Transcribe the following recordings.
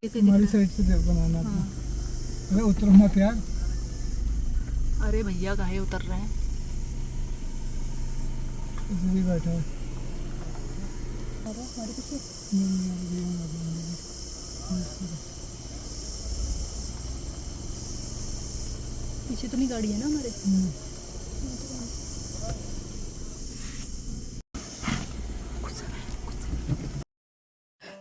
हमारी साइड से देव बनाना था। अरे उतरो मत यार। अरे भैया काहे उतर रहे हैं? इधर ही बैठा है। अरे हमारे पीछे नहीं यार, ये ना बनाना। पीछे तो नहीं गाड़ी है ना हमारे?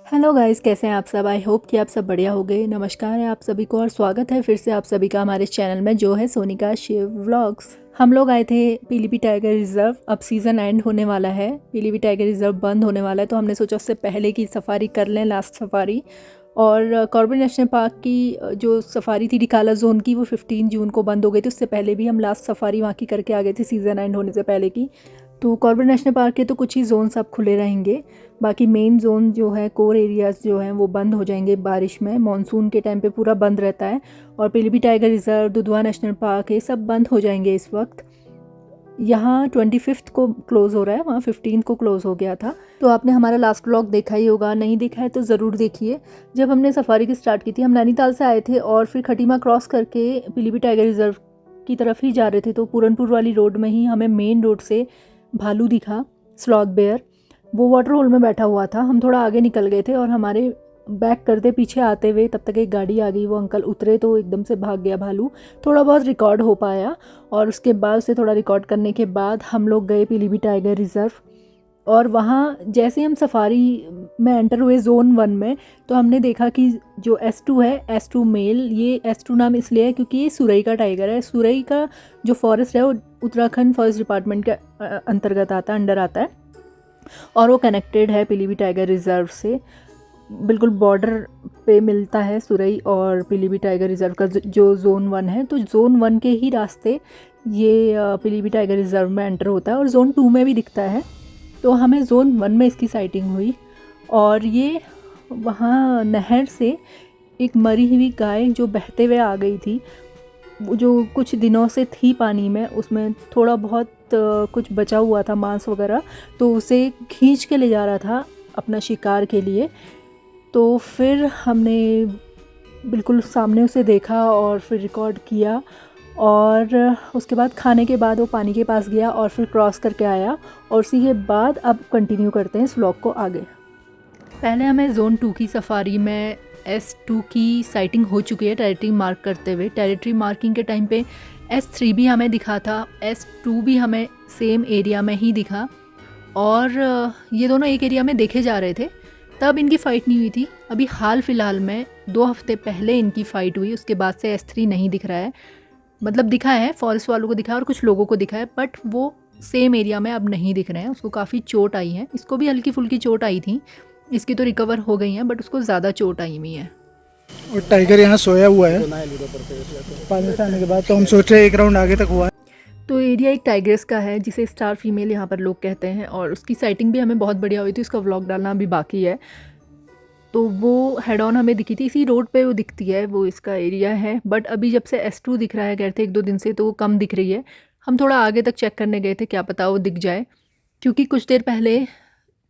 हेलो गाइस, कैसे हैं आप सब? आई होप कि आप सब बढ़िया हो गए। नमस्कार है आप सभी को और स्वागत है फिर से आप सभी का हमारे चैनल में जो है सोनिका शिव व्लॉग्स। हम लोग आए थे पीलीभीत टाइगर रिजर्व। अब सीज़न एंड होने वाला है, पीलीभीत टाइगर रिजर्व बंद होने वाला है, तो हमने सोचा उससे पहले की सफारी कर लें, लास्ट सफारी। और कॉर्बेट नेशनल पार्क की जो सफारी थी डिकाला जोन की, वो 15 जून को बंद हो गई थी। उससे पहले भी हम लास्ट सफारी वहाँ की करके आ गए थे सीज़न एंड होने से पहले की। तो कॉर्बेट नेशनल पार्क के तो कुछ ही जोन्स अब खुले रहेंगे, बाकी मेन जोन जो है, कोर एरियाज़ जो हैं वो बंद हो जाएंगे बारिश में। मानसून के टाइम पे पूरा बंद रहता है। और Pilibhit tiger reserve, Dudhwa national park, ये सब बंद हो जाएंगे इस वक्त। यहाँ 25 को क्लोज़ हो रहा है, वहाँ 15 को क्लोज़ हो गया था। तो आपने हमारा लास्ट व्लॉग देखा ही होगा, नहीं देखा है तो ज़रूर देखिए। जब हमने सफारी की स्टार्ट की थी, हम नैनीताल से आए थे और फिर खटीमा क्रॉस करके पीलीभीत टाइगर रिजर्व की तरफ ही जा रहे थे। तो पूरनपुर वाली रोड में ही हमें मेन रोड से भालू दिखा, स्लॉथ बेयर। वो वाटर होल में बैठा हुआ था। हम थोड़ा आगे निकल गए थे और हमारे बैक करते पीछे आते हुए तब तक एक गाड़ी आ गई। वो अंकल उतरे तो एकदम से भाग गया भालू। थोड़ा बहुत रिकॉर्ड हो पाया और उसके बाद उसे थोड़ा रिकॉर्ड करने के बाद हम लोग गए पीलीभीत टाइगर रिजर्व। और वहाँ जैसे हम सफारी में एंटर हुए जोन 1 में, तो हमने देखा कि जो S2 है, S2 मेल, ये S2 नाम इसलिए है क्योंकि ये सुरई का टाइगर है। सुरई का जो फॉरेस्ट है वो उत्तराखंड फॉरेस्ट डिपार्टमेंट के अंतर्गत आता है, अंडर आता है। और वो कनेक्टेड है पीलीभीत टाइगर रिजर्व से, बिल्कुल बॉर्डर पे मिलता है सुरई और पीलीभीत टाइगर रिजर्व का जो जोन 1 है। तो जोन 1 के ही रास्ते ये पीलीभीत टाइगर रिजर्व में एंटर होता है और जोन 2 में भी दिखता है। तो हमें जोन 1 में इसकी साइटिंग हुई। और ये वहाँ नहर से एक मरी हुई गाय जो बहते हुए आ गई थी, जो कुछ दिनों से थी पानी में, उसमें थोड़ा बहुत कुछ बचा हुआ था मांस वगैरह, तो उसे खींच के ले जा रहा था अपना शिकार के लिए। तो फिर हमने बिल्कुल सामने उसे देखा और फिर रिकॉर्ड किया। और उसके बाद खाने के बाद वो पानी के पास गया और फिर क्रॉस करके आया। और उसी के बाद अब कंटिन्यू करते हैं इस व्लॉग को आगे। पहले हमें जोन 2 की सफारी में S2 की साइटिंग हो चुकी है टेरिटरी मार्क करते हुए। टेरिटरी मार्किंग के टाइम पे S3 भी हमें दिखा था, S2 भी हमें सेम एरिया में ही दिखा। और ये दोनों एक एरिया में देखे जा रहे थे, तब इनकी फ़ाइट नहीं हुई थी। अभी हाल फिलहाल में 2 हफ्ते पहले इनकी फ़ाइट हुई, उसके बाद से S3 नहीं दिख रहा है। मतलब दिखा है, फॉरेस्ट वालों को दिखा है और कुछ लोगों को दिखा है, बट वो सेम एरिया में अब नहीं दिख रहे हैं। उसको काफ़ी चोट आई है, इसको भी हल्की फुल्की चोट आई थी, इसकी तो रिकवर हो गई हैं, बट उसको ज़्यादा चोट आई हुई है। और टाइगर यहाँ सोया हुआ है पानी से आने के बाद, तो हम सोच रहे हैं एक राउंड आगे तक हुआ है। तो एरिया एक टाइग्रेस का है जिसे स्टार फीमेल यहाँ पर लोग कहते हैं, और उसकी साइटिंग भी हमें बहुत बढ़िया हुई थी। उसका व्लॉग डालना अभी बाकी है। तो वो हेड ऑन हमें दिखी थी, इसी रोड पे वो दिखती है, वो इसका एरिया है। बट अभी जब से S2 दिख रहा है, कहते 1-2 दिन से, तो वो कम दिख रही है। हम थोड़ा आगे तक चेक करने गए थे, क्या पता वो दिख जाए, क्योंकि कुछ देर पहले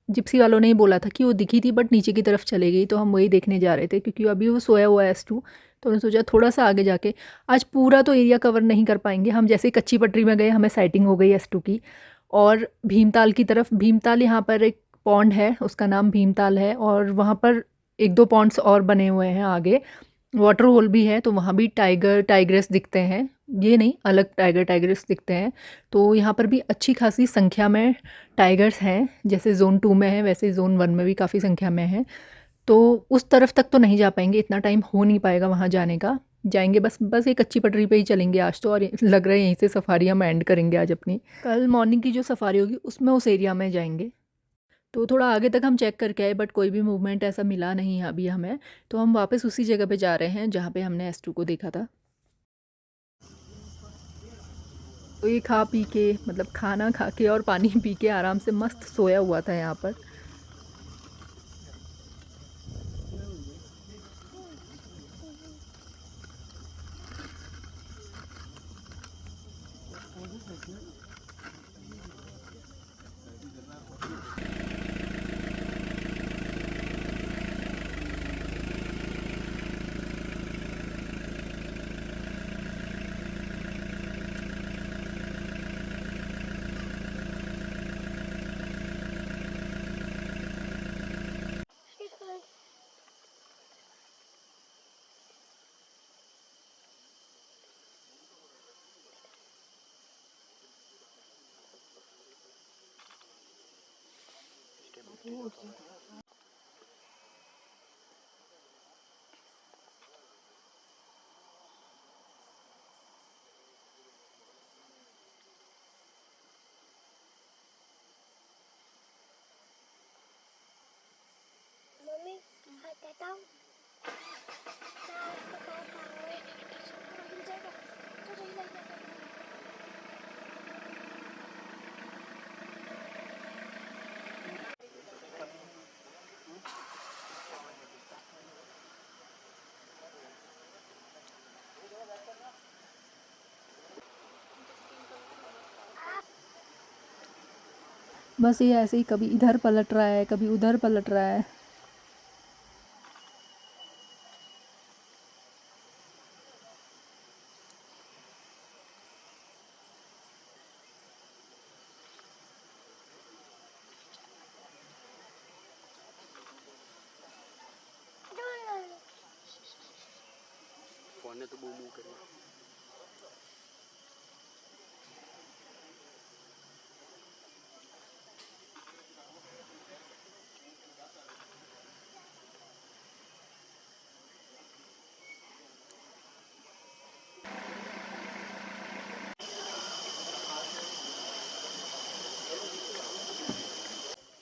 जिप्सी वालों ने ही बोला था कि वो दिखी थी बट नीचे की तरफ चले गई। तो हम वही देखने जा रहे थे क्योंकि अभी वो सोया हुआ है S2। तो हमने सोचा थोड़ा सा आगे जाके, आज पूरा तो एरिया कवर नहीं कर पाएंगे हम। जैसे कच्ची पटरी में गए, हमें साइटिंग हो गई S2 की। और भीमताल की तरफ, भीमताल यहाँ पर एक पॉन्ड है, उसका नाम भीमताल है, और वहाँ पर 1-2 पॉन्ड्स और बने हुए हैं आगे। वाटर होल भी है, तो वहाँ भी टाइगर टाइग्रेस दिखते हैं। ये नहीं, अलग टाइगर टाइग्रेस दिखते हैं। तो यहाँ पर भी अच्छी खासी संख्या में टाइगर्स हैं। जैसे जोन 2 में है वैसे जोन 1 में भी काफ़ी संख्या में है। तो उस तरफ तक तो नहीं जा पाएंगे, इतना टाइम हो नहीं पाएगा वहाँ जाने का। जाएंगे बस ये कच्ची पटरी पे ही चलेंगे आज तो, और लग रहा है यहीं से सफारी हम एंड करेंगे आज अपनी। कल मॉर्निंग की जो सफारी होगी उसमें उस एरिया में जाएंगे। तो थोड़ा आगे तक हम चेक करके आए, बट कोई भी मूवमेंट ऐसा मिला नहीं है अभी हमें। तो हम वापस उसी जगह पे जा रहे हैं जहाँ पे हमने S2 को देखा था। तो ये खा पी के, मतलब खाना खा के और पानी पी के आराम से मस्त सोया हुआ था यहाँ पर। मम्मी कहता हूँ मैं उसको बहुत पाऊंगी तो गिर जाएगा तो सही लगेगा। बस ये ऐसे ही कभी इधर पलट रहा है, कभी उधर पलट रहा है। फोन ने तो बू बू करे।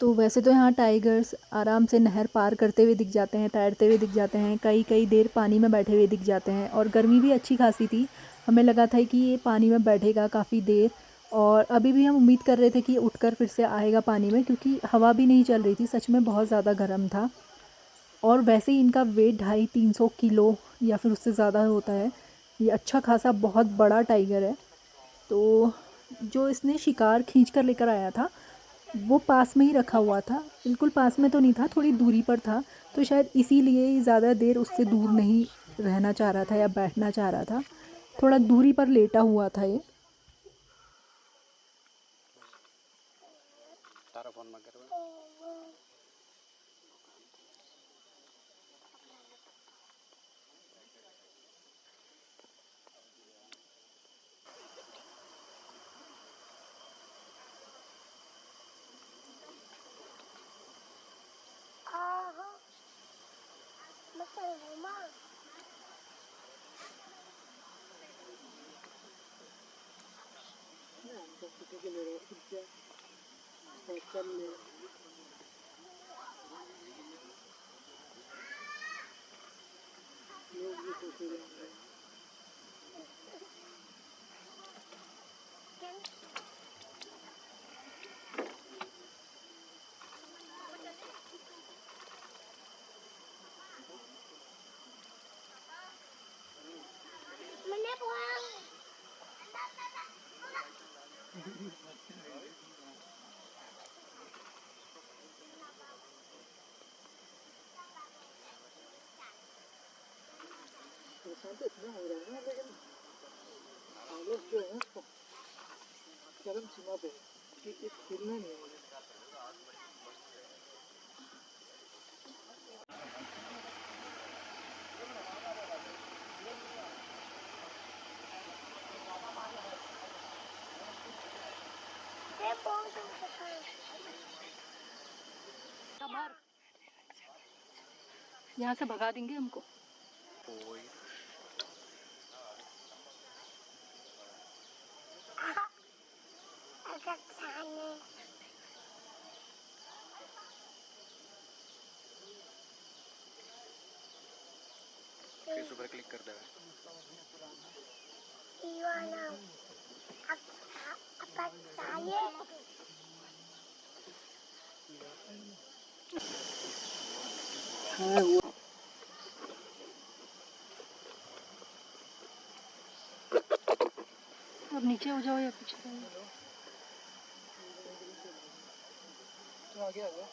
तो वैसे तो यहाँ टाइगर्स आराम से नहर पार करते हुए दिख जाते हैं, तैरते हुए दिख जाते हैं, कई कई देर पानी में बैठे हुए दिख जाते हैं। और गर्मी भी अच्छी खासी थी, हमें लगा था कि ये पानी में बैठेगा काफ़ी देर। और अभी भी हम उम्मीद कर रहे थे कि ये उठकर फिर से आएगा पानी में, क्योंकि हवा भी नहीं चल रही थी, सच में बहुत ज़्यादा गर्म था। और वैसे ही इनका वेट 250-300 किलो या फिर उससे ज़्यादा होता है। ये अच्छा खासा बहुत बड़ा टाइगर है। तो जो इसने शिकार खींच कर लेकर आया था वो पास में ही रखा हुआ था, बिल्कुल पास में तो नहीं था, थोड़ी दूरी पर था। तो शायद इसीलिए ये ज़्यादा देर उससे दूर नहीं रहना चाह रहा था या बैठना चाह रहा था, थोड़ा दूरी पर लेटा हुआ था ये। तारा फोन में करवा मैंने बुआ शांत इतना हो रहा है ना, लेकिन हालत जो है ना चरम सीमा पे है कि हिलना नहीं है मुझे। यहाँ से भगा देंगे हमको। कोई फेस ऊपर क्लिक कर देगा। हाँ वो अब नीचे हो जाओ या पीछे जाओ। तो आगे आ गया।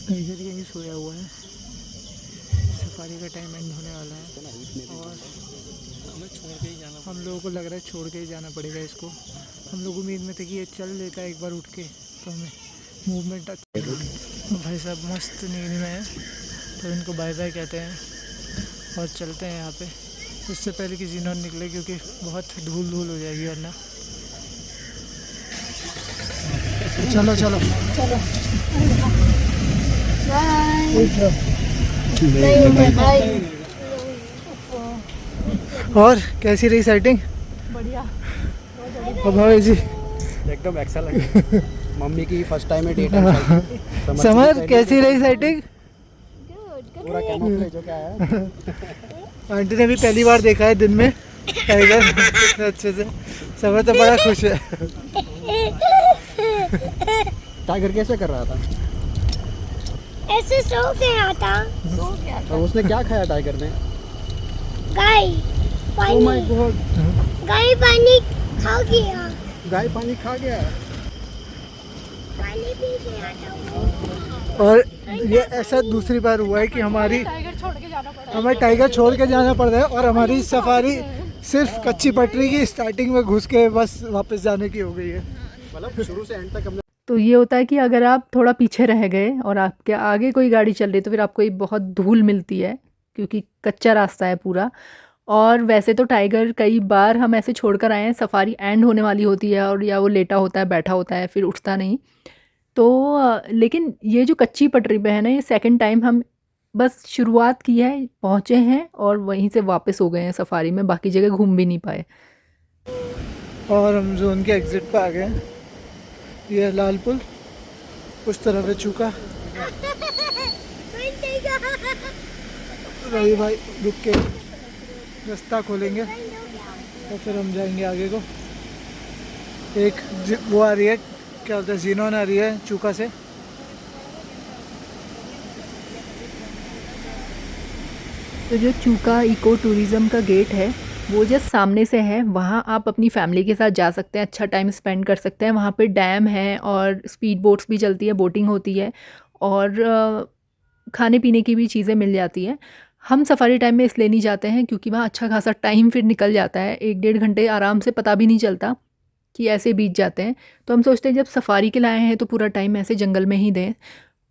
टाइगर यहीं सोया हुआ है। सफारी का टाइम एंड होने वाला है और हमें छोड़ के ही जाना हम लोगों को लग रहा है छोड़ के ही जाना पड़ेगा इसको। हम लोग उम्मीद में थे कि ये चल लेता है एक बार उठ के तो हमें मूवमेंट भाई साहब मस्त नींद में है तो इनको बाय बाय कहते हैं और चलते हैं यहाँ पे इससे पहले कि जीनोन निकले क्योंकि बहुत धूल धूल हो जाएगी वरना। चलो चलो चलो बाय। और कैसी रही साइटिंग? बढ़िया। अब भाई जी एकदम एक्सा लगे। मम्मी की फर्स्ट टाइम है डे टाइम समर कैसी रही साइटिंग? पूरा कैमोफ्लेज हो क्या है। आंटी ने भी पहली बार देखा है दिन में टाइगर इतने अच्छे से। समर तो बड़ा खुश है। टाइगर कैसे कर रहा था? ऐसे सो गया था। और उसने क्या खाया टाइगर ने? गाय ओह माय पानी, गॉड, गाय पानी खा गया, गाय पानी खा गया। पानी पी गया था वो। और ये ऐसा दूसरी बार हुआ है कि हमें टाइगर छोड़ के जाना पड़ रहा है और हमारी सफारी सिर्फ कच्ची पटरी की स्टार्टिंग में घुस के बस वापस जाने की हो गई है। मतलब शुरू से एंड तक हमने तो ये होता है कि अगर आप थोड़ा पीछे रह गए और आपके आगे कोई गाड़ी चल रही है तो फिर आपको ये बहुत धूल मिलती है क्योंकि कच्चा रास्ता है पूरा। और वैसे तो टाइगर कई बार हम ऐसे छोड़कर आए हैं, सफारी एंड होने वाली होती है और या वो लेटा होता है, बैठा होता है, फिर उठता नहीं। तो लेकिन ये जो कच्ची पटरी पे है ना, ये सेकंड टाइम हम बस शुरुआत की है, पहुँचे हैं और वहीं से वापस हो गए हैं सफारी में, बाकी जगह घूम भी नहीं पाए। और हम जोन के एग्जिट पे आ गए हैं। ये है लाल पुल, उस तरफ है चूका। रवि भाई रुक के रास्ता खोलेंगे और फिर हम जाएंगे आगे को। एक वो आ रही है, क्या बोलते हैं, जीनोन आ रही है चूका से। तो जो चूका इको टूरिज़म का गेट है वो जस्ट सामने से है, वहाँ आप अपनी फैमिली के साथ जा सकते हैं, अच्छा टाइम स्पेंड कर सकते हैं। वहाँ पे डैम है और स्पीड बोट्स भी चलती है, बोटिंग होती है और खाने पीने की भी चीज़ें मिल जाती हैं। हम सफ़ारी टाइम में इसलिए नहीं जाते हैं क्योंकि वहाँ अच्छा खासा टाइम फिर निकल जाता है, 1-1.5 घंटे आराम से पता भी नहीं चलता कि ऐसे बीत जाते हैं। तो हम सोचते हैं जब सफ़ारी के लिए आए हैं तो पूरा टाइम ऐसे जंगल में ही दें।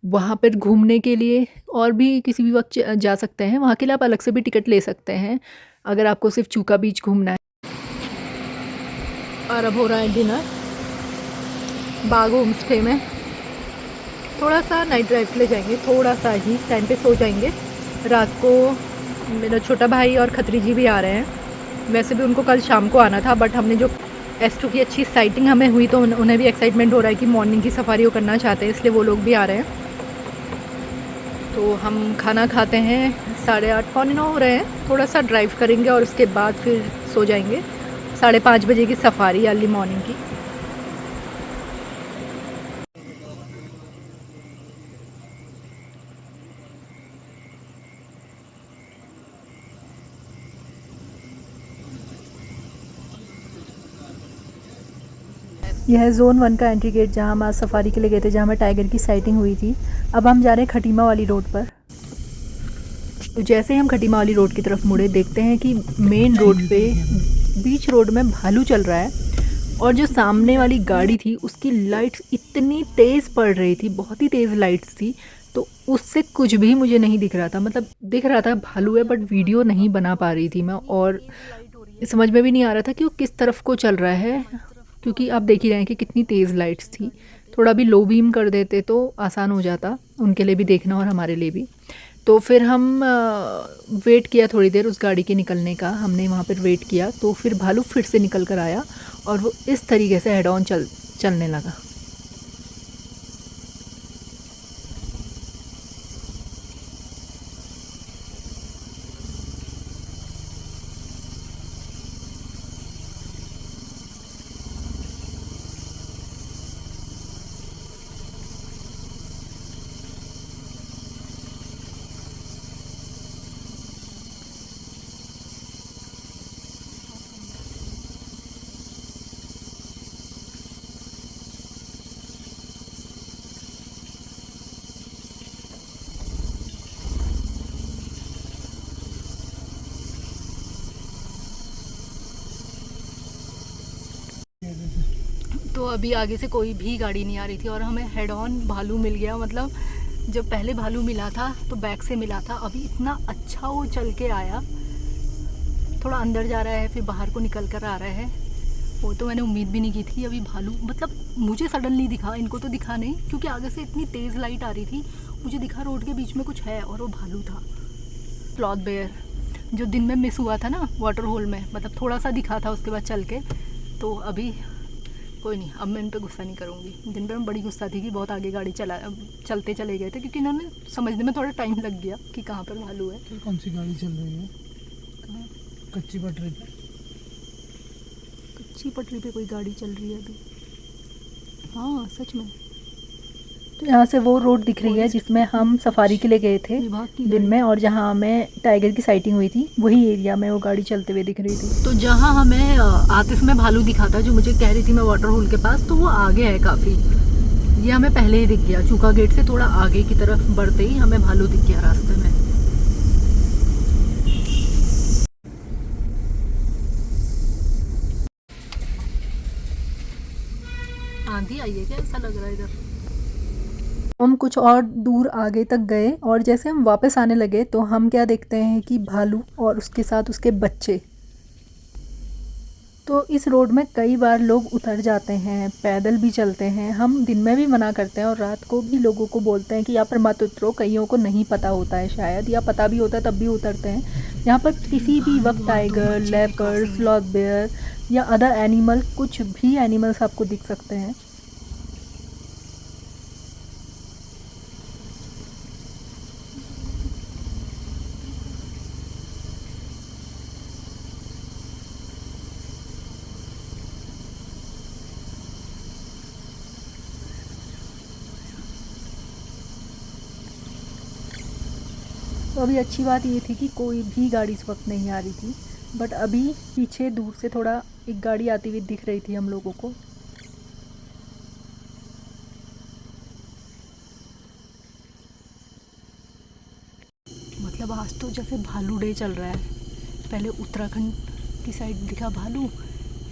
वहाँ पर घूमने के लिए और भी किसी भी वक्त जा सकते हैं, वहाँ के लिए आप अलग से भी टिकट ले सकते हैं अगर आपको सिर्फ चूका बीच घूमना है। और अब हो रहा है डिनर बाग होम स्टे में। थोड़ा सा नाइट ड्राइव के लिए जाएंगे, थोड़ा सा ही टाइम पे सो जाएंगे। रात को मेरा छोटा भाई और खत्री जी भी आ रहे हैं। वैसे भी उनको कल शाम को आना था, बट हमने जो S2 की अच्छी साइटिंग हमें हुई तो उन्हें भी एक्साइटमेंट हो रहा है कि मॉर्निंग की सफारी वो करना चाहते हैं, इसलिए वो लोग भी आ रहे हैं। तो हम खाना खाते हैं, 8:30 पौने 9 हो रहे हैं। थोड़ा सा ड्राइव करेंगे और उसके बाद फिर सो जाएंगे। 5:30 बजे की सफारी अर्ली मॉर्निंग की। यह है ज़ोन 1 का एंट्री गेट जहाँ हम आज सफारी के लिए गए थे, जहाँ हमें टाइगर की साइटिंग हुई थी। अब हम जा रहे हैं खटीमा वाली रोड पर। तो जैसे ही हम खटीमा वाली रोड की तरफ मुड़े, देखते हैं कि मेन रोड पे बीच रोड में भालू चल रहा है और जो सामने वाली गाड़ी थी उसकी लाइट्स इतनी तेज़ पड़ रही थी, बहुत ही तेज़ लाइट्स थी, तो उससे कुछ भी मुझे नहीं दिख रहा था। मतलब दिख रहा था भालू है, बट वीडियो नहीं बना पा रही थी मैं, और समझ में भी नहीं आ रहा था कि वो किस तरफ को चल रहा है, क्योंकि आप देख ही रहे हैं कि कितनी तेज़ लाइट्स थी। थोड़ा भी लो बीम कर देते तो आसान हो जाता उनके लिए भी देखना और हमारे लिए भी। तो फिर हम वेट किया थोड़ी देर उस गाड़ी के निकलने का, हमने वहाँ पर वेट किया तो फिर भालू फिर से निकल कर आया और वो इस तरीके से हेड ऑन चलने लगा। तो अभी आगे से कोई भी गाड़ी नहीं आ रही थी और हमें हेड ऑन भालू मिल गया। मतलब जब पहले भालू मिला था तो बैक से मिला था, अभी इतना अच्छा वो चल के आया। थोड़ा अंदर जा रहा है फिर बाहर को निकल कर आ रहा है। वो तो मैंने उम्मीद भी नहीं की थी अभी भालू, मतलब मुझे सडनली दिखा, इनको तो दिखा नहीं क्योंकि आगे से इतनी तेज़ लाइट आ रही थी। मुझे दिखा रोड के बीच में कुछ है और वो भालू था। स्लॉथ बेयर जो दिन में मिस हुआ था ना वाटर होल में, मतलब थोड़ा सा दिखा था उसके बाद चल के। तो अभी कोई नहीं, अब मैं इन पे गुस्सा नहीं करूँगी। दिन पे मैं बड़ी गुस्सा थी कि बहुत आगे गाड़ी चलते चले गए थे क्योंकि इन्होंने समझने में थोड़ा टाइम लग गया कि कहाँ पर भालू है। तो कौन सी गाड़ी चल रही है? कहाँ? कच्ची पटरी पे। कच्ची पटरी पे कोई गाड़ी चल रही है अभी? हाँ सच में। तो यहाँ से वो रोड दिख रही है जिसमें हम सफारी के लिए गए थे दिन में, और जहाँ हमें टाइगर की साइटिंग हुई थी वही एरिया में वो गाड़ी चलते हुए दिख रही थी। तो जहाँ हमें आतिश में भालू दिखा था जो मुझे कह रही थी मैं वाटर होल के पास, तो वो आगे है काफ़ी। ये हमें पहले ही दिख गया, चूका गेट से थोड़ा आगे की तरफ बढ़ते ही हमें भालू दिख गया रास्ते में। आंधी आई है क्या, ऐसा लग रहा है इधर। हम कुछ और दूर आगे तक गए और जैसे हम वापस आने लगे तो हम क्या देखते हैं कि भालू और उसके साथ उसके बच्चे। तो इस रोड में कई बार लोग उतर जाते हैं, पैदल भी चलते हैं। हम दिन में भी मना करते हैं और रात को भी लोगों को बोलते हैं कि यहाँ पर मत उतरो। कईयों को नहीं पता होता है शायद, या पता भी होता है तब भी उतरते हैं। यहाँ पर किसी भी वक्त टाइगर, लेपर्ड, स्लॉथ बेयर या अदर एनिमल, कुछ भी एनिमल्स आपको दिख सकते हैं। तो अभी अच्छी बात ये थी कि कोई भी गाड़ी इस वक्त नहीं आ रही थी, बट अभी पीछे दूर से थोड़ा एक गाड़ी आती हुई दिख रही थी हम लोगों को। मतलब आज तो जैसे भालू डे चल रहा है। पहले उत्तराखंड की साइड दिखा भालू,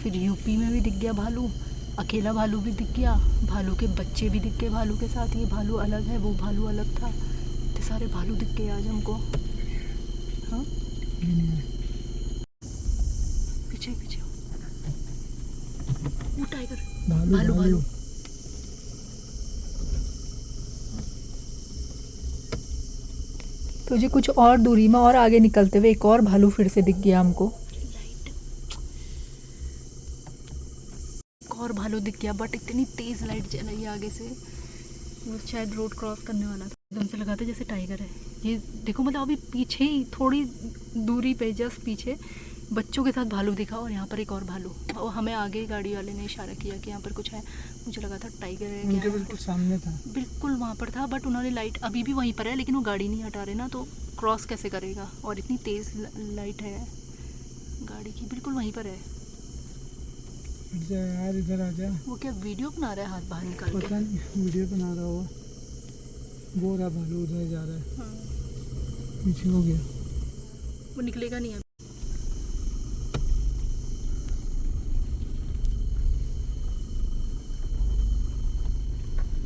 फिर यूपी में भी दिख गया भालू, अकेला भालू भी दिख गया, भालू के बच्चे भी दिख गए भालू के साथ। ये भालू अलग है, वो भालू अलग था। इतने सारे भालू दिख गए आज हमको। हाँ पीछे पीछे वो टाइगर, भालू भालू भालू। तो जी कुछ और दूरी में और आगे निकलते हुए एक और भालू फिर से दिख गया हमको। एक और भालू दिख गया, बट इतनी तेज लाइट जल रही है आगे से, वो शायद रोड क्रॉस करने वाला था। एकदम से लगा था जैसे टाइगर है। ये देखो, मतलब अभी पीछे ही थोड़ी दूरी पे जस्ट पीछे बच्चों के साथ भालू दिखा और यहाँ पर एक और भालू। और हमें आगे गाड़ी वाले ने इशारा किया कि यहाँ पर कुछ है। मुझे लगा था टाइगर है क्या, उनके बिल्कुल सामने था, बिल्कुल वहाँ पर था, बट उन्होंने लाइट अभी भी वहीं पर है, लेकिन वो गाड़ी नहीं हटा रहे ना, तो क्रॉस कैसे करेगा। और इतनी तेज़ लाइट है गाड़ी की, बिल्कुल वहीं पर है। यार इधर आ जा। वो क्या वीडियो बना रहा है हाथ बाहर निकाल के? पता नहीं, वीडियो बना रहा होगा। वो रहा भालू उधर जा रहा है। हाँ। पीछे हो गया, वो निकलेगा नहीं है।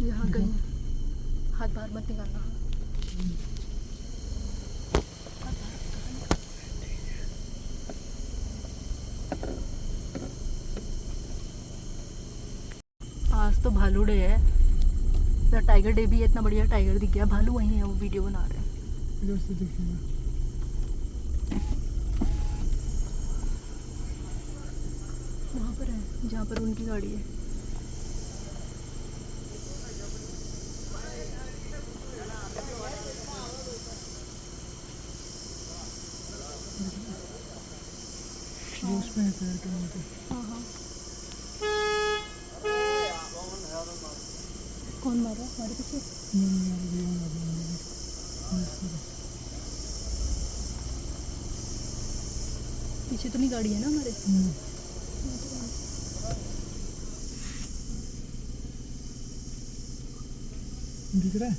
यहाँ कहीं हाथ बाहर मत निकालना। आज तो भालू डे है, टाइगर डे भी है। इतना बढ़िया टाइगर दिख गया, भालू वहीं है, वो वीडियो बना रहे हैं। इधर से दिखेगा। वहाँ पर है जहाँ पर उनकी गाड़ी है। जो उसमें है पैर के नीचे। हाँ हाँ। कौन मारा हमारे पीछे? नहीं यार, ये मार रहा है। पीछे तो नहीं गाड़ी है ना हमारे। दिख रहा है,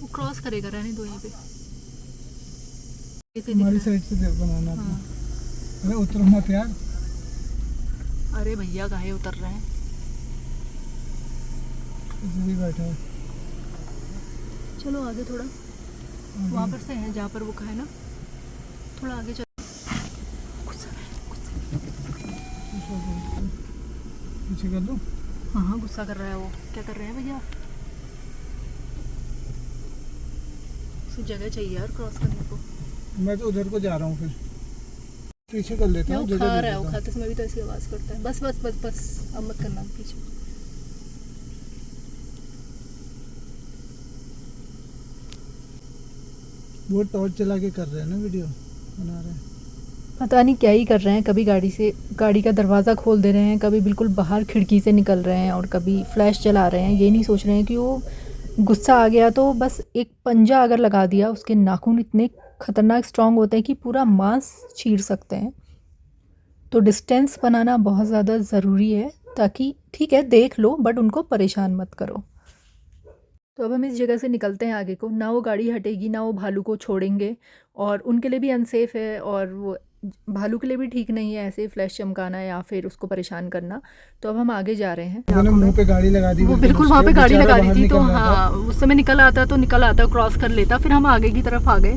वो क्रॉस करेगा, रहने दो यहीं पे। हमारी साइड से देख बनाना। हाँ। अरे उतरो मत यार। अरे भैया काहे उतर रहे हैं? भी बैठा है। चलो आगे थोड़ा, वहाँ पर से है जहाँ पर वो है ना, थोड़ा आगे चलो। पीछे कर दो। हाँ हाँ गुस्सा कर रहा है वो। क्या कर रहे हैं भैया? उसे जगह चाहिए यार क्रॉस करने को। मैं तो उधर को जा रहा हूँ, फिर पीछे कर लेता हूँ। वो खा रहा है, वो खाते समय भी तो ऐसी आवाज़ करता है। बस बस बस बस, अब मत करना पीछे। वो टॉर्च चला के कर रहे हैं ना, वीडियो बना रहे हैं। पता नहीं क्या ही कर रहे हैं। कभी गाड़ी का दरवाज़ा खोल दे रहे हैं, कभी बिल्कुल बाहर खिड़की से निकल रहे हैं, और कभी फ्लैश चला रहे हैं। ये नहीं सोच रहे हैं कि वो गुस्सा आ गया तो बस एक पंजा अगर लगा दिया, उसके नाखून इतने ख़तरनाक स्ट्रॉन्ग होते हैं कि पूरा मांस चीर सकते हैं। तो डिस्टेंस बनाना बहुत ज़्यादा ज़रूरी है, ताकि ठीक है देख लो बट उनको परेशान मत करो। तो अब हम इस जगह से निकलते हैं आगे को। ना वो गाड़ी हटेगी, ना वो भालू को छोड़ेंगे, और उनके लिए भी अनसेफ है, और वो भालू के लिए भी ठीक नहीं है ऐसे फ्लैश चमकाना या फिर उसको परेशान करना। तो अब हम आगे जा रहे हैं। मैंने मुंह पे गाड़ी लगा दी। वो बिल्कुल वहाँ पे गाड़ी लगा दी थी, तो हाँ उस समय निकल आता क्रॉस कर लेता। फिर हम आगे की तरफ आ गए।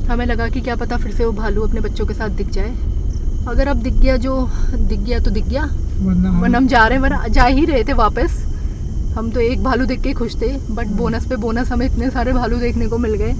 हमें लगा कि क्या पता फिर से वो भालू अपने बच्चों के साथ दिख जाए। अगर अब दिख गया तो दिख गया, वरना हम जा रहे हैं, वरना जा ही रहे थे वापस। हम तो एक भालू देख के खुश थे, बट बोनस पे बोनस हमें इतने सारे भालू देखने को मिल गए।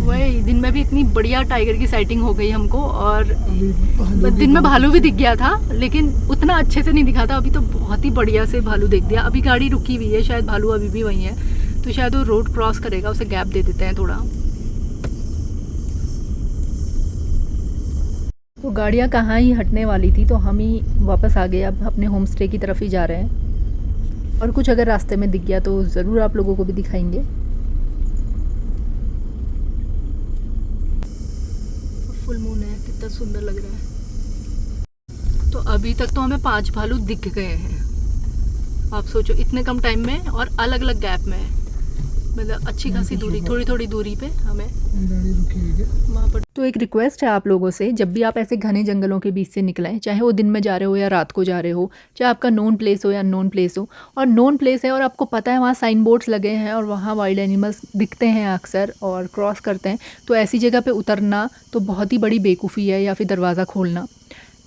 वही दिन में भी इतनी बढ़िया टाइगर की साइटिंग हो गई हमको, और दिन में भालू भी दिख गया था, लेकिन उतना अच्छे से नहीं दिखा था। अभी तो बहुत ही बढ़िया से भालू देख दिया। अभी गाड़ी रुकी हुई है, शायद भालू अभी भी वहीं है, तो शायद वो रोड क्रॉस करेगा, उसे गैप दे देते हैं थोड़ा। तो गाड़ियाँ कहाँ ही हटने वाली थी, तो हम ही वापस आ गए। अब अपने होम स्टे की तरफ ही जा रहे हैं, और कुछ अगर रास्ते में दिख गया तो ज़रूर आप लोगों को भी दिखाएंगे। फुल मून है, कितना सुंदर लग रहा है। तो अभी तक तो हमें 5 भालू दिख गए हैं। आप सोचो इतने कम टाइम में और अलग अलग गैप में, मतलब अच्छी खासी दूरी, थोड़ी थोड़ी दूरी पे हमें गाड़ी रुकी हुई है वहाँ पर। तो एक रिक्वेस्ट है आप लोगों से, जब भी आप ऐसे घने जंगलों के बीच से निकलें, चाहे वो दिन में जा रहे हो या रात को जा रहे हो, चाहे आपका नोन प्लेस हो या अननोन प्लेस हो, और नोन प्लेस है और आपको पता है वहाँ साइन बोर्ड्स लगे हैं और वहाँ वाइल्ड एनिमल्स दिखते हैं अक्सर और क्रॉस करते हैं, तो ऐसी जगह पे उतरना तो बहुत ही बड़ी बेवकूफ़ी है, या फिर दरवाज़ा खोलना।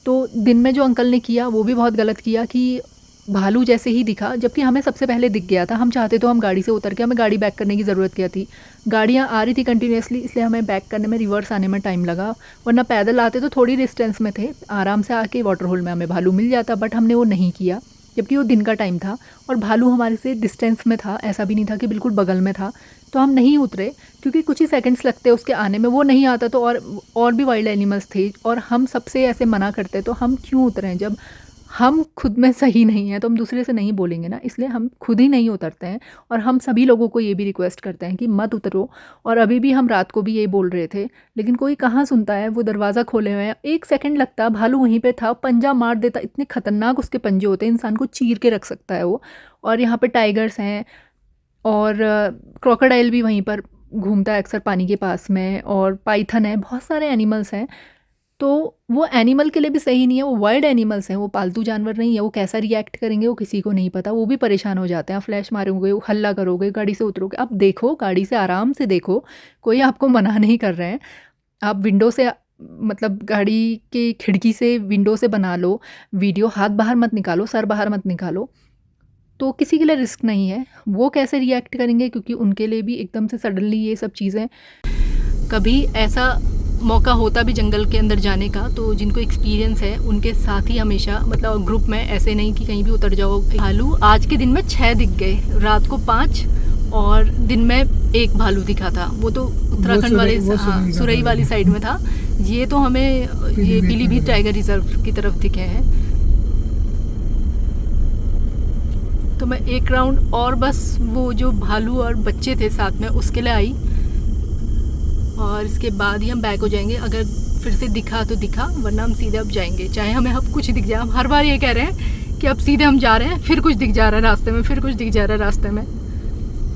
तो दिन में जो अंकल ने किया वो भी बहुत गलत किया कि भालू जैसे ही दिखा, जबकि हमें सबसे पहले दिख गया था। हम चाहते तो हम गाड़ी से उतर के, हमें गाड़ी बैक करने की ज़रूरत क्या थी, गाड़ियाँ आ रही थी कंटिन्यूसली, इसलिए हमें बैक करने में, रिवर्स आने में टाइम लगा। वरना पैदल आते तो थोड़ी डिस्टेंस में थे, आराम से आके वाटर होल में हमें भालू मिल जाता, बट हमने वो नहीं किया, जबकि वो दिन का टाइम था और भालू हमारे से डिस्टेंस में था, ऐसा भी नहीं था कि बिल्कुल बगल में था। तो हम नहीं उतरे क्योंकि कुछ ही सेकंड्स लगते उसके आने में, वो नहीं आता तो और भी वाइल्ड एनिमल्स थे और हम सबसे ऐसे मना करते, तो हम क्यों उतरें? जब हम खुद में सही नहीं है तो हम दूसरे से नहीं बोलेंगे ना, इसलिए हम खुद ही नहीं उतरते हैं। और हम सभी लोगों को ये भी रिक्वेस्ट करते हैं कि मत उतरो। और अभी भी हम रात को भी यही बोल रहे थे, लेकिन कोई कहाँ सुनता है। वो दरवाज़ा खोले हुए हैं, 1 सेकंड लगता, भालू वहीं पे था, पंजा मार देता। इतने खतरनाक उसके पंजे होते हैं, इंसान को चीर के रख सकता है वो। और यहाँ पे टाइगर्स हैं और क्रोकोडाइल भी वहीं पर घूमता है अक्सर पानी के पास में, और पाइथन है, बहुत सारे एनिमल्स हैं। तो वो एनिमल के लिए भी सही नहीं है, वो वाइल्ड एनिमल्स हैं, वो पालतू जानवर नहीं है। वो कैसा रिएक्ट करेंगे वो किसी को नहीं पता, वो भी परेशान हो जाते हैं। फ्लैश मारोगे, हल्ला करोगे, गाड़ी से उतरोगे, आप देखो, गाड़ी से आराम से देखो, कोई आपको मना नहीं कर रहे हैं। आप विंडो से, मतलब गाड़ी के खिड़की से, विंडो से बना लो वीडियो, हाथ बाहर मत निकालो, सर बाहर मत निकालो, तो किसी के लिए रिस्क नहीं है। वो कैसे रिएक्ट करेंगे, क्योंकि उनके लिए भी एकदम से सडनली ये सब चीज़ें, कभी ऐसा मौका होता भी जंगल के अंदर जाने का, तो जिनको एक्सपीरियंस है उनके साथ ही हमेशा, मतलब ग्रुप में, ऐसे नहीं कि कहीं भी उतर जाओ। भालू आज के दिन में 6 दिख गए, रात को 5 और दिन में 1 भालू दिखा था। वो तो उत्तराखंड वाले, हाँ, सुरई वाली साइड में था। ये तो हमें ये पीलीभीत टाइगर रिजर्व की तरफ दिखे हैं। तो मैं 1 राउंड और बस वो जो भालू और बच्चे थे साथ में उसके लिए आई, और इसके बाद ही हम बैक हो जाएंगे। अगर फिर से दिखा तो दिखा, वरना हम सीधे अब जाएंगे, चाहे हमें अब कुछ दिख जाए। हम हर बार ये कह रहे हैं कि अब सीधे हम जा रहे हैं, फिर कुछ दिख जा रहा है रास्ते में, फिर कुछ दिख जा रहा है रास्ते में।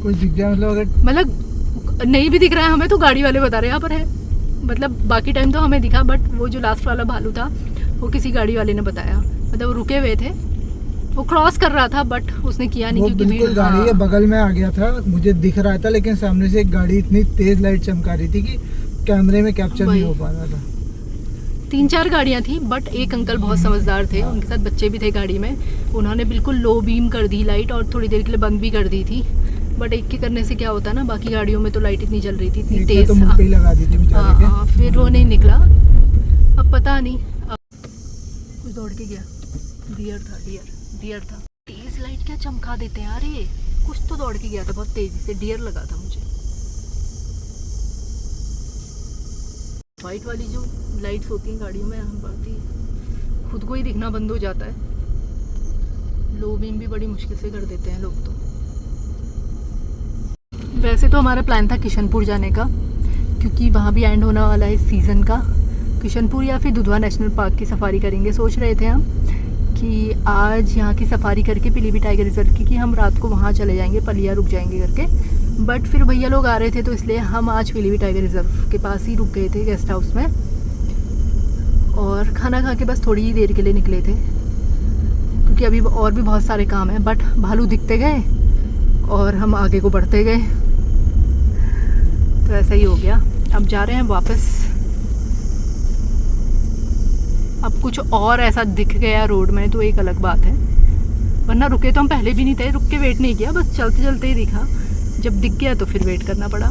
कुछ दिख जाए मतलब, अगर मतलब नहीं भी दिख रहा है हमें तो गाड़ी वाले बता रहे हैं यहाँ पर है, मतलब बाकी टाइम तो हमें दिखा, बट वो जो लास्ट वाला भालू था वो किसी गाड़ी वाले ने बताया, मतलब वो रुके हुए थे, वो क्रॉस कर रहा था बट उसने किया नहीं वो क्योंकि बिल्कुल गाड़ी के बगल में आ गया था, मुझे दिख रहा था, लेकिन सामने से एक गाड़ी इतनी तेज लाइट चमका रही थी कि कैमरे में कैप्चर नहीं हो पा रहा था। 3-4 गाड़ियाँ थी, बट एक अंकल बहुत समझदार थे, उनके साथ बच्चे भी थे गाड़ी में, उन्होंने बिल्कुल लो बीम कर दी लाइट और थोड़ी देर के लिए बंद भी कर दी थी। बट एक के करने से क्या होता है ना, बाकी गाड़ियों में तो लाइट इतनी जल रही थी, इतनी तेज तो मुझ पे ही लगा दी थी बेचारे के। हाँ, फिर वो नहीं निकला। अब पता नहीं, अब कुछ दौड़ के गया, डियर था, डियर था। तेज लाइट क्या चमका देते हैं यार, ये कुछ तो दौड़ के गया था बहुत तेजी से, डियर लगा था मुझे। वाइट वाली जो लाइट्स होती हैं गाड़ियों में, हम बढ़ती खुद को ही दिखना बंद हो जाता है। लो बीम भी बड़ी मुश्किल से कर देते हैं लोग तो। वैसे तो हमारा प्लान था किशनपुर जाने का, क्योंकि वहाँ भी एंड होने वाला है इस सीज़न का। किशनपुर या फिर दुधवा नेशनल पार्क की सफारी करेंगे, सोच रहे थे हम कि आज यहाँ की सफारी करके पीलीभीत टाइगर रिजर्व की, कि हम रात को वहाँ चले जाएंगे, पलिया रुक जाएंगे करके। बट फिर भैया लोग आ रहे थे तो इसलिए हम आज पीलीभीत टाइगर रिजर्व के पास ही रुक गए थे गेस्ट हाउस में, और खाना खा के बस थोड़ी ही देर के लिए निकले थे, क्योंकि अभी और भी बहुत सारे काम हैं। बट भालू दिखते गए और हम आगे को बढ़ते गए, तो ऐसा ही हो गया। अब जा रहे हैं वापस। अब कुछ और ऐसा दिख गया रोड में तो एक अलग बात है, वरना रुके तो हम पहले भी नहीं थे, रुक के वेट नहीं किया, बस चलते चलते ही दिखा। जब दिख गया तो फिर वेट करना पड़ा।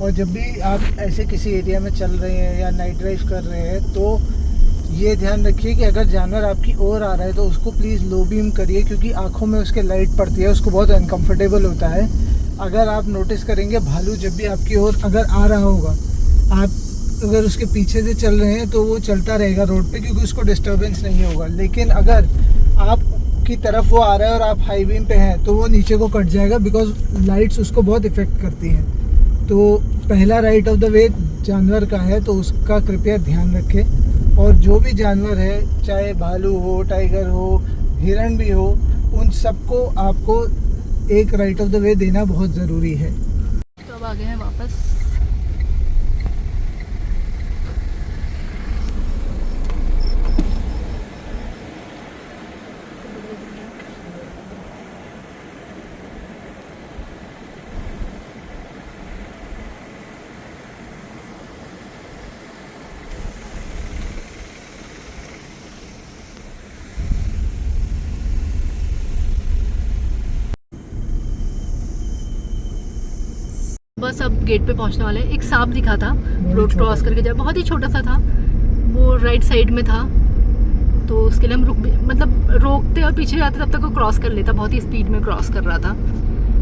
और जब भी आप ऐसे किसी एरिया में चल रहे हैं या नाइट ड्राइव कर रहे हैं तो ये ध्यान रखिए कि अगर जानवर आपकी ओर आ रहा है तो उसको प्लीज़ लो बीम करिए, क्योंकि आंखों में उसके लाइट पड़ती है, उसको बहुत अनकंफर्टेबल होता है। अगर आप नोटिस करेंगे भालू जब भी आपकी ओर अगर आ रहा होगा, आप अगर उसके पीछे से चल रहे हैं तो वो चलता रहेगा रोड पे, क्योंकि उसको डिस्टर्बेंस नहीं होगा। लेकिन अगर आपकी तरफ वो आ रहा है और आप हाई बीम पे हैं तो वो नीचे को कट जाएगा, बिकॉज लाइट्स उसको बहुत इफेक्ट करती हैं। तो पहला राइट ऑफ द वे जानवर का है, तो उसका कृपया ध्यान रखें। और जो भी जानवर है, चाहे भालू हो, टाइगर हो, हिरण भी हो, उन सबको आपको एक राइट ऑफ द वे देना बहुत ज़रूरी है। तो अब आ गए हैं वापस। बस अब गेट पे पहुंचने वाले हैं। एक सांप दिखा था रोड क्रॉस करके, जब बहुत ही छोटा सा था, वो राइट साइड में था, तो उसके लिए हम मतलब रोकते और पीछे जाते तब तक वो क्रॉस कर लेता, बहुत ही स्पीड में क्रॉस कर रहा था।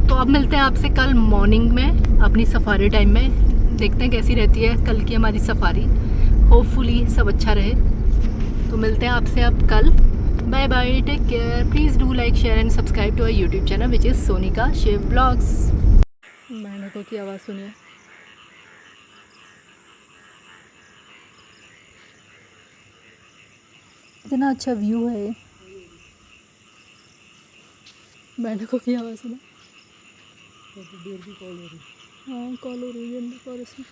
तो अब मिलते हैं आपसे कल मॉर्निंग में अपनी सफारी टाइम में, देखते हैं कैसी रहती है कल की हमारी सफारी। होपफुली सब अच्छा रहे। तो मिलते हैं आपसे अब कल। Bye bye, take care, please do like, share and subscribe to our YouTube channel which is Sonika Shiv blogs. मेंढकों की आवाज़ सुनिए। इतना अच्छा व्यू है। मेंढकों की आवाज़ सुना। हाँ, कॉल हो रही है फॉरेस्ट में।